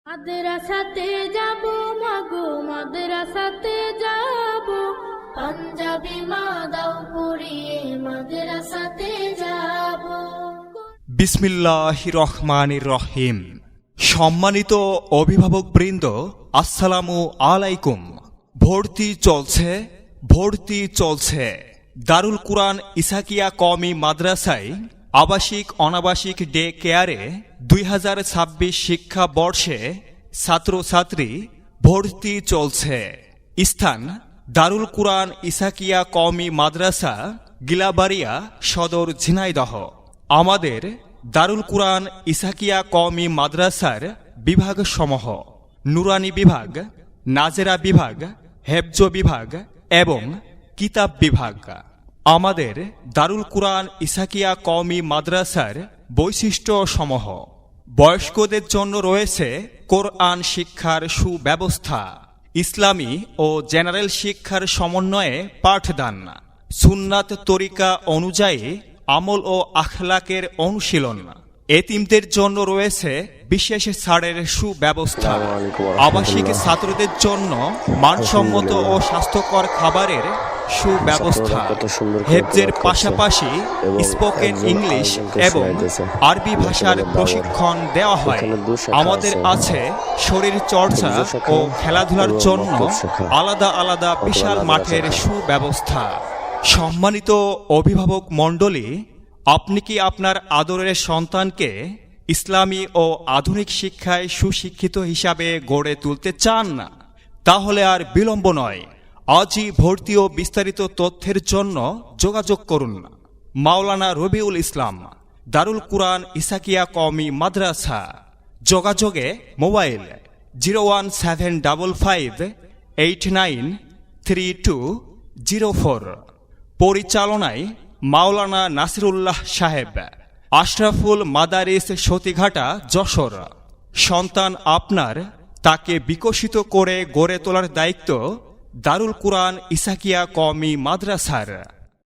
মাদ্রাসাতে যাব মাগো মাদ্রাসাতে যাব, পাঞ্জাবি মা দাও পড়িয়ে মাদ্রাসাতে যাব। বিসমিল্লাহির রহমানির রহিম। সম্মানিত অভিভাবকবৃন্দ, আসসালামু আলাইকুম। ভর্তি চলছে দারুল কুরআন ইসাকিয়া কওমি মাদ্রাসায় আবাসিক অনাবাসিক ডে কেয়ারে 2026 শিক্ষাবর্ষে ছাত্রছাত্রী ভর্তি চলছে। স্থান দারুল কুরআন ইসাকিয়া কওমি মাদ্রাসা, গিলাবাড়িয়া সদর, ঝিনাইদহ। আমাদের দারুল কুরআন ইসাকিয়া কওমি মাদ্রাসার বিভাগসমূহ: নুরানি বিভাগ, নাজেরা বিভাগ, হেফজ বিভাগ এবং কিতাব বিভাগ। আমাদের দারুল কুরআন ইসাকিয়া কওমি মাদ্রাসার বৈশিষ্ট্যসমূহ: বয়স্কদের জন্য রয়েছে কোরআন শিক্ষার সুব্যবস্থা, ইসলামী ও জেনারেল শিক্ষার সমন্বয়ে পাঠদান, সুন্নাত তরিকা অনুযায়ী আমল ও আখলাকের অনুশীলন। এতিমদের জন্য রয়েছে বিশেষ ছাড়ের সুব্যবস্থা। আবাসিক ছাত্রদের জন্য মানসম্মত ও স্বাস্থ্যকর খাবারের সুব্যবস্থা। হেফজের পাশাপাশি স্পোকেন ইংলিশ এবং আরবি ভাষার প্রশিক্ষণ দেওয়া হয়। আমাদের আছে শরীর চর্চা ও খেলাধুলার জন্য আলাদা আলাদা বিশাল মাঠের সুব্যবস্থা। সম্মানিত অভিভাবক মণ্ডলী, আপনি কি আপনার আদরের সন্তানকে ইসলামী ও আধুনিক শিক্ষায় সুশিক্ষিত হিসাবে গড়ে তুলতে চান না? তাহলে আর বিলম্ব নয়, আজই ভর্তি ও বিস্তারিত তথ্যের জন্য যোগাযোগ করুন। মাওলানা রবিউল ইসলাম, দারুল কুরআন ইসাকিয়া কওমি মাদ্রাসা। যোগাযোগে মোবাইল 01755893204। পরিচালনায় মাওলানা নাসিরুল্লাহ সাহেব, আশরাফুল মাদারিস, সতীঘাটা, যশোর। সন্তান আপনার, তাকে বিকশিত করে গড়ে তোলার দায়িত্ব দারুল কুরআন ইসাকিয়া কওমি মাদ্রাসার।